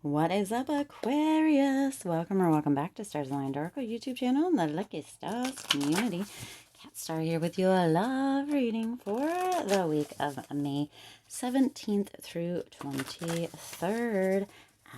What is up, Aquarius? Welcome or welcome back to Stars Aligned Oracle YouTube channel and the Lucky Stars community. Cat Star here with you, a love reading for the week of May 17th through 23rd.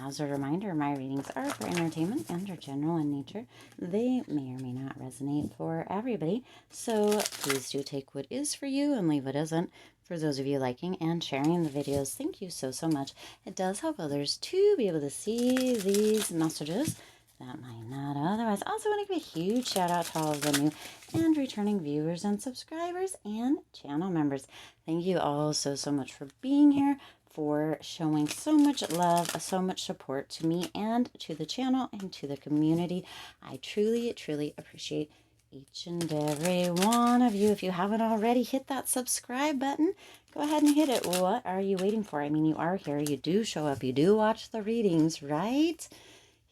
As a reminder, my readings are for entertainment and are general in nature. They may or may not resonate for everybody, so please do take what is for you and leave what isn't. For those of you liking and sharing the videos, thank you so much. It does help others to be able to see these messages that might not otherwise. Also want to give a huge shout out to all of the new and returning viewers and subscribers and channel members. Thank you all so much for being here, for showing so much love, so much support to me and to the channel and to the community. I truly appreciate each and every one of you. If you haven't already, hit that subscribe button. Go ahead and hit it. What are you waiting for? I mean, you are here. You do show up. You do watch the readings, right?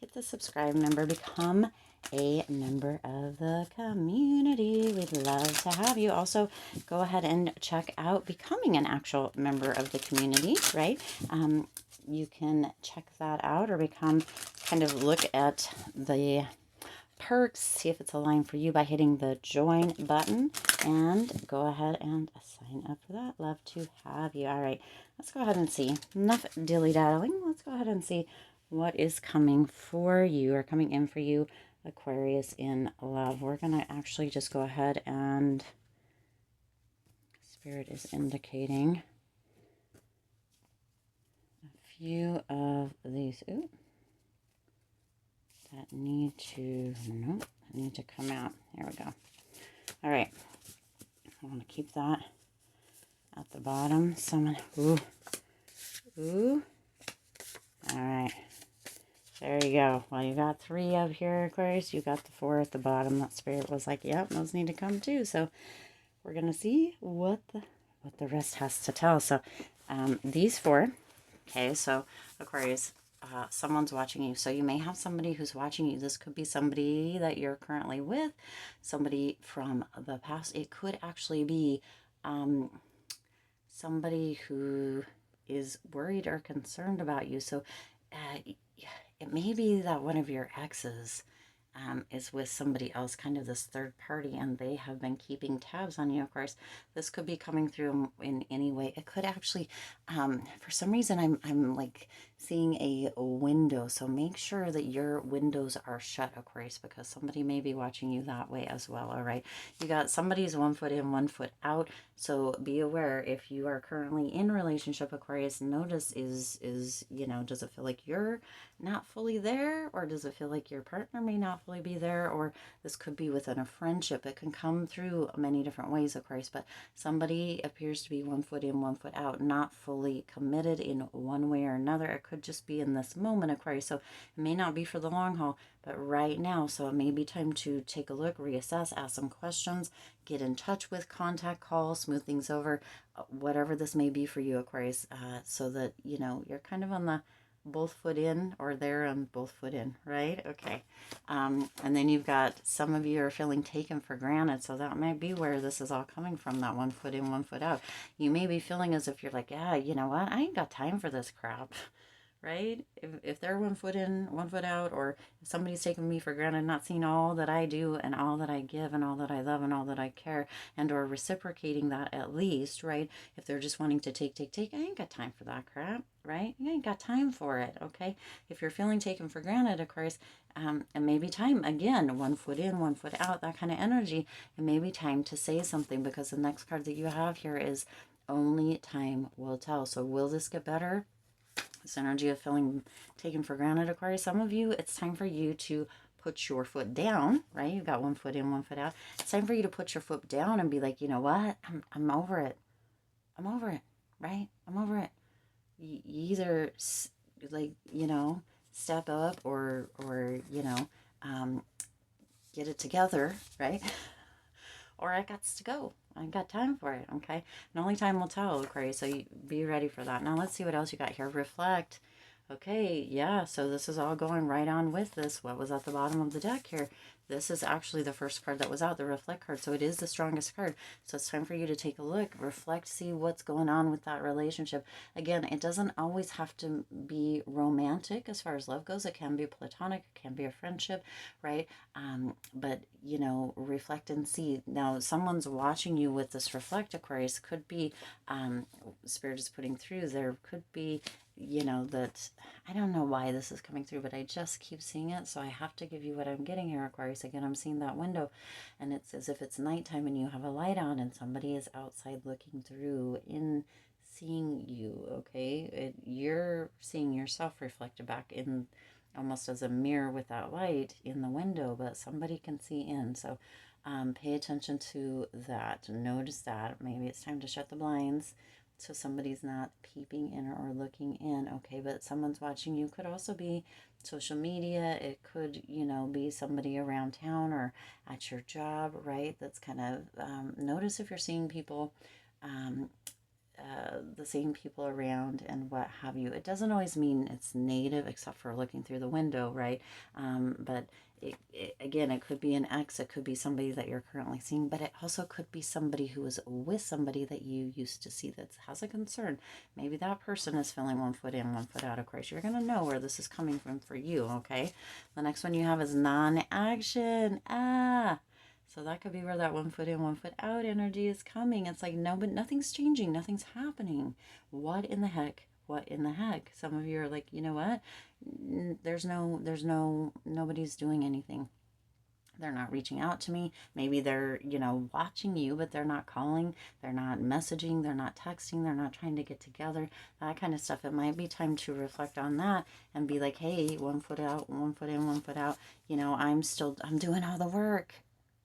Hit the subscribe number. Become a member of the community. We'd love to have you. Also, go ahead and check out becoming an actual member of the community, right? You can check that out or become, kind of look at the perks, see if it's aligned for you by hitting the join button, and go ahead and sign up for that. Love to have you. All right, let's go ahead and see. Enough dilly-daddling. Let's go ahead and see what is coming for you or coming in for you, Aquarius in love. We're going to actually just go ahead and Spirit is indicating a few of these. Ooh. That need to come out. There we go. All right. I want to keep that at the bottom. Someone, ooh. All right. There you go. Well, you got 3 up here, Aquarius. You got the 4 at the bottom. That Spirit was like, yep, those need to come too. So we're going to see what the rest has to tell. So these 4. Okay, so Aquarius, someone's watching you. So you may have somebody who's watching you. This could be somebody that you're currently with, somebody from the past. It could actually be somebody who is worried or concerned about you. So it may be that one of your exes is with somebody else, kind of this third party, and they have been keeping tabs on you. Of course, this could be coming through in any way. It could actually, for some reason, I'm like seeing a window. So make sure that your windows are shut, Aquarius, because somebody may be watching you that way as well. All right, you got somebody's 1 foot in, 1 foot out. So be aware if you are currently in relationship, Aquarius. Notice is does it feel like you're not fully there, or does it feel like your partner may not fully be there? Or this could be within a friendship. It can come through many different ways, Aquarius, but somebody appears to be 1 foot in, 1 foot out, not fully committed in one way or another. It could just be in this moment, Aquarius. So it may not be for the long haul, but right now. So it may be time to take a look, reassess, ask some questions, get in touch with, contact, call, smooth things over, whatever this may be for you, Aquarius, so that you're kind of on the both foot in, or they're on both foot in, right? Okay. And then you've got some of you are feeling taken for granted. So that might be where this is all coming from, that 1 foot in, 1 foot out. You may be feeling as if you're like, yeah, you know what? I ain't got time for this crap. Right? If they're 1 foot in, 1 foot out, or if somebody's taking me for granted, not seeing all that I do and all that I give and all that I love and all that I care, and or reciprocating that at least, right? If they're just wanting to take, I ain't got time for that crap, right? You ain't got time for it, okay? If you're feeling taken for granted, of course, it may be time, again, 1 foot in, 1 foot out, that kind of energy. It may be time to say something, because the next card that you have here is only time will tell. So will this get better? This energy of feeling taken for granted, Aquarius. Some of you, it's time for you to put your foot down, right? You've got 1 foot in, 1 foot out. It's time for you to put your foot down and be like, you know what? I'm over it. I'm over it, right? I'm over it. You either, like, step up or get it together, right? Or I got to go. I ain't got time for it, okay? And only time will tell, Aquarius, so you be ready for that. Now, let's see what else you got here. Reflect. Okay, yeah, so this is all going right on with this. What was at the bottom of the deck here? This is actually the first card that was out, the reflect card. So it is the strongest card. So it's time for you to take a look, reflect, see what's going on with that relationship. Again, it doesn't always have to be romantic as far as love goes. It can be platonic, it can be a friendship, right? But, you know, reflect and see. Now, someone's watching you with this reflect, Aquarius. Could be, Spirit is putting through, there could be, you know, that I don't know why this is coming through, but I just keep seeing it, so I have to give you what I'm getting here, Aquarius. Again, I'm seeing that window, and it's as if it's nighttime and you have a light on and somebody is outside looking through in seeing you, okay? You're seeing yourself reflected back in almost as a mirror with that light in the window, but somebody can see in. So pay attention to that. Notice that. Maybe it's time to shut the blinds so somebody's not peeping in or looking in, okay? But someone's watching you. Could also be social media. It could, you know, be somebody around town or at your job, right? That's kind of, notice if you're seeing people, the same people around and what have you. It doesn't always mean it's native, except for looking through the window, right? But again, it could be an ex, it could be somebody that you're currently seeing, but it also could be somebody who is with somebody that you used to see that has a concern. Maybe that person is feeling 1 foot in, 1 foot out. Of course, you're going to know where this is coming from for you, okay? The next one you have is non-action. So that could be where that 1 foot in, 1 foot out energy is coming. It's like, no, but nothing's changing. Nothing's happening. What in the heck? What in the heck? Some of you are like, you know what? Nobody's doing anything. They're not reaching out to me. Maybe they're, you know, watching you, but they're not calling. They're not messaging. They're not texting. They're not trying to get together. That kind of stuff. It might be time to reflect on that and be like, hey, 1 foot out, 1 foot in, 1 foot out. You know, I'm doing all the work.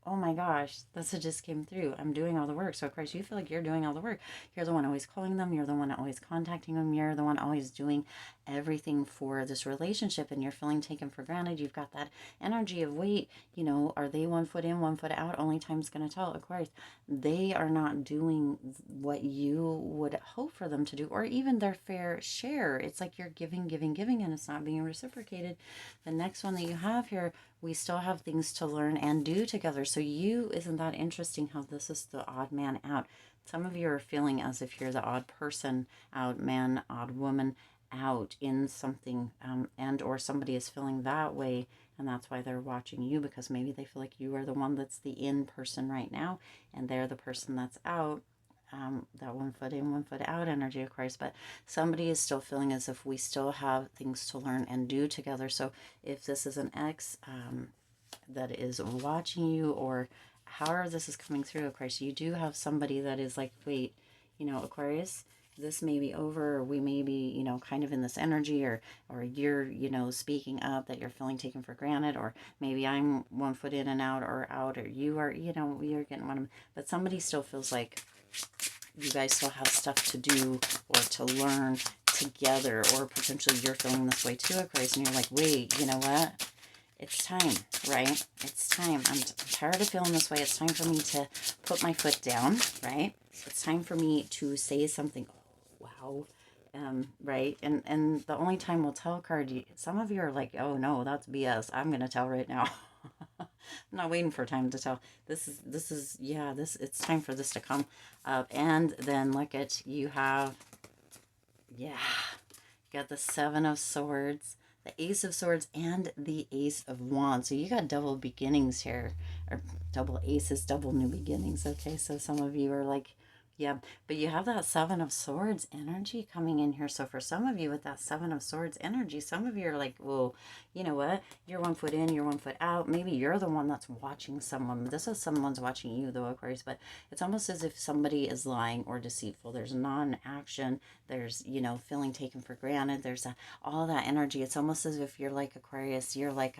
Oh my gosh, that's what just came through. I'm doing all the work. So, of course, you feel like you're doing all the work. You're the one always calling them. You're the one always contacting them. You're the one always doing everything for this relationship, and you're feeling taken for granted. You've got that energy of, wait, you know, are they 1 foot in, 1 foot out? Only time's going to tell. Of course, they are not doing what you would hope for them to do, or even their fair share. It's like you're giving, giving, giving, and it's not being reciprocated. The next one that you have here, we still have things to learn and do together. So isn't that interesting how this is the odd man out? Some of you are feeling as if you're the odd person out, man, odd woman out in something, and or somebody is feeling that way, and that's why they're watching you, because maybe they feel like you are the one that's the in person right now, and they're the person that's out. That 1 foot in, 1 foot out energy, of course, but somebody is still feeling as if we still have things to learn and do together. So if this is an ex that is watching you, or however this is coming through, Aquarius, you do have somebody that is like, wait, you know, Aquarius, this may be over, or we may be, you know, kind of in this energy, or you're, you know, speaking up that you're feeling taken for granted, or maybe I'm 1 foot in and out, or you are, you know, you're getting one of them, but somebody still feels like you guys still have stuff to do or to learn together, or potentially you're feeling this way too, Aquarius, and you're like, wait, you know what? It's time, right? It's time. I'm tired of feeling this way. It's time for me to put my foot down, right? It's time for me to say something. Oh, wow. Right? And the only time will tell card, some of you are like, oh no, that's BS. I'm going to tell right now. I'm not waiting for time to tell. It's time for this to come up. And then look at, you have, you got the 7 of Swords, the Ace of Swords, and the Ace of Wands. So you got double beginnings here, or double aces, double new beginnings. Okay, so some of you are like, yeah, but you have that 7 of Swords energy coming in here. So for some of you with that 7 of Swords energy, some of you are like, well, you know what? You're 1 foot in, you're 1 foot out. Maybe you're the one that's watching someone. This is someone's watching you, though, Aquarius, but it's almost as if somebody is lying or deceitful. There's non-action. There's, you know, feeling taken for granted. There's all that energy. It's almost as if you're like, Aquarius, you're like,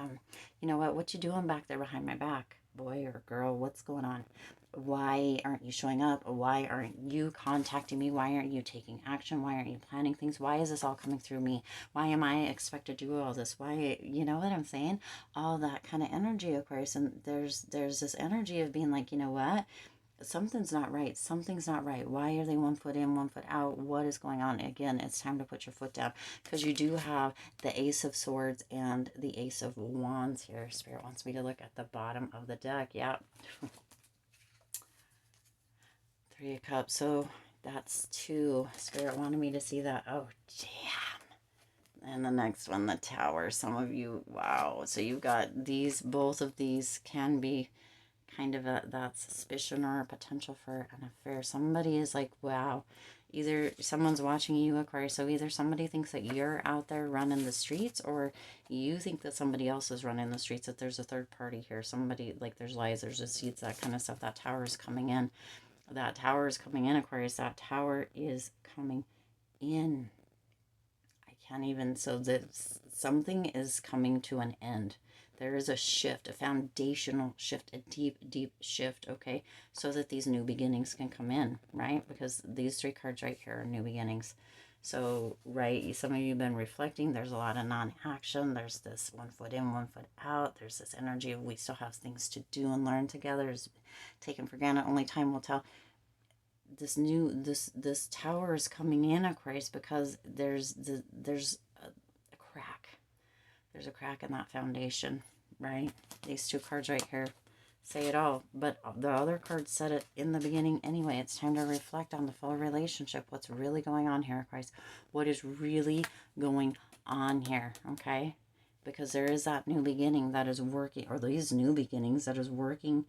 you know what you doing back there behind my back? Boy or girl, what's going on? Why aren't you showing up? Why aren't you contacting me? Why aren't you taking action? Why aren't you planning things? Why is this all coming through me? Why am I expected to do all this? Why, you know what I'm saying? All that kind of energy, Aquarius. And there's this energy of being like, you know what? something's not right. Something's not right. Why are they 1 foot in, 1 foot out? What is going on? Again, it's time to put your foot down, because you do have the Ace of Swords and the Ace of Wands here. Spirit wants me to look at the bottom of the deck. Yeah. 3 of Cups. So that's 2. Spirit wanted me to see that. Oh, damn. And the next one, the Tower. Some of you, wow. So you've got these, both of these can be kind of that suspicion or a potential for an affair. Somebody is like, wow, either someone's watching you, Aquarius, so either somebody thinks that you're out there running the streets, or you think that somebody else is running the streets, that there's a third party here. Somebody, like, there's lies, there's deceits, that kind of stuff. That Tower is coming in. That Tower is coming in, Aquarius. That Tower is coming in. I can't even, so that something is coming to an end. There is a shift, a foundational shift, a deep, deep shift, okay? So that these new beginnings can come in, right? Because these 3 cards right here are new beginnings. So, right, some of you have been reflecting. There's a lot of non-action. There's this 1 foot in, 1 foot out. There's this energy of we still have things to do and learn together. It's taken for granted. Only time will tell. This Tower is coming in, Aquarius, because there's a crack. There's a crack in that foundation, right? These 2 cards right here say it all. But the other cards said it in the beginning anyway. It's time to reflect on the full relationship. What's really going on here, Aquarius? What is really going on here, okay? Because there is that new beginning that is working, or these new beginnings that is working,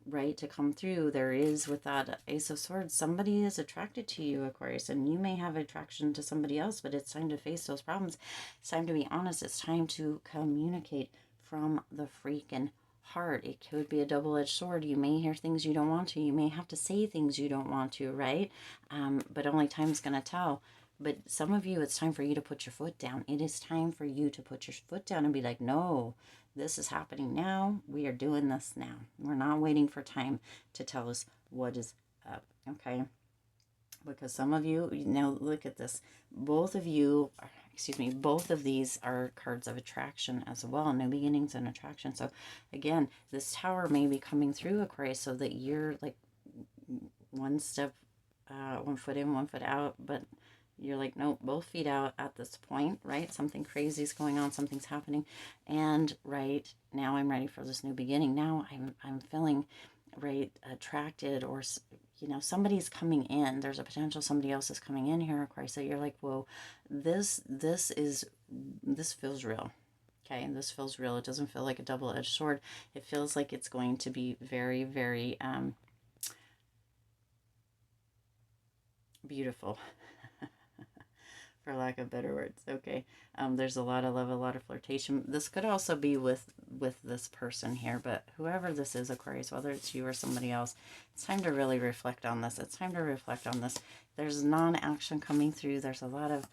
right, to come through. There is, with that Ace of Swords, somebody is attracted to you, Aquarius, and you may have attraction to somebody else, but it's time to face those problems. It's time to be honest. It's time to communicate from the freaking heart. It could be a double-edged sword. You may hear things you don't want to. You may have to say things you don't want to, right? But only time's going to tell. But some of you, it's time for you to put your foot down. It is time for you to put your foot down and be like, no, this is happening now. We are doing this now. We're not waiting for time to tell us what is up, okay? Because some of you, now look at this. Both of you, excuse me, both of these are cards of attraction as well. New beginnings and attraction. So again, this Tower may be coming through, Aquarius, so that you're like 1 step, 1 foot in, 1 foot out, but you're like, nope, both feet out at this point, right? Something crazy is going on. Something's happening. And right now I'm ready for this new beginning. Now I'm feeling, right, attracted, or, you know, somebody's coming in. There's a potential somebody else is coming in here, Aquarius. So you're like, whoa, this feels real. Okay, this feels real. It doesn't feel like a double-edged sword. It feels like it's going to be very, very beautiful. For lack of better words, okay. There's a lot of love, a lot of flirtation. This could also be with this person here, but whoever this is, Aquarius, whether it's you or somebody else, it's time to really reflect on this. It's time to reflect on this. There's non-action coming through. There's a lot of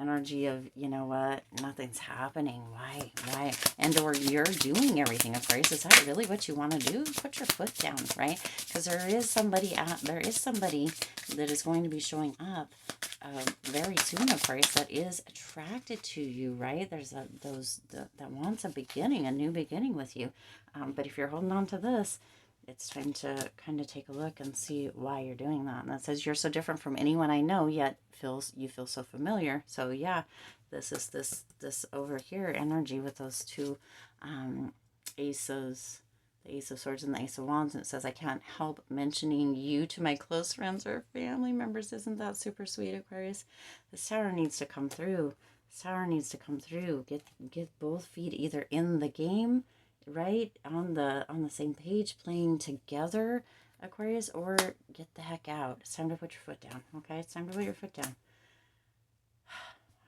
energy of, you know what, nothing's happening. Why? And or you're doing everything, Aquarius. Is that really what you want to do? Put your foot down, right? Because there is somebody that is going to be showing up very soon, Aquarius, that is attracted to you, right? There's that wants a beginning, a new beginning with you. But if you're holding on to this, it's time to kind of take a look and see why you're doing that. And that says, you're so different from anyone I know, yet you feel so familiar. So yeah, this is this over here energy with those 2 aces, the Ace of Swords and the Ace of Wands. And it says, I can't help mentioning you to my close friends or family members. Isn't that super sweet, Aquarius? This Tower needs to come through. This Tower needs to come through. Get both feet either in the game, right, on the same page, playing together, Aquarius, or get the heck out. It's time to put your foot down, okay? It's time to put your foot down.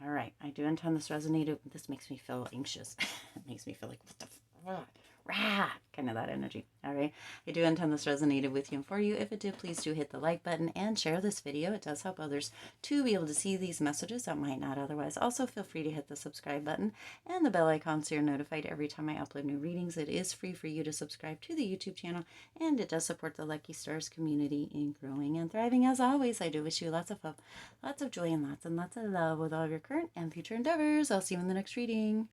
All right, I do intend this resonated. This makes me feel anxious. It makes me feel like, what the fuck? Kind of that energy. All right, I do intend this resonated with you and for you. If it did, please do hit the like button and share this video. It does help others to be able to see these messages that might not otherwise. Also, feel free to hit the subscribe button and the bell icon so you're notified every time I upload new readings. It is free for you to subscribe to the YouTube channel, and it does support the Lucky Stars community in growing and thriving. As always, I do wish you lots of hope, lots of joy, and lots of love with all of your current and future endeavors. I'll see you in the next reading.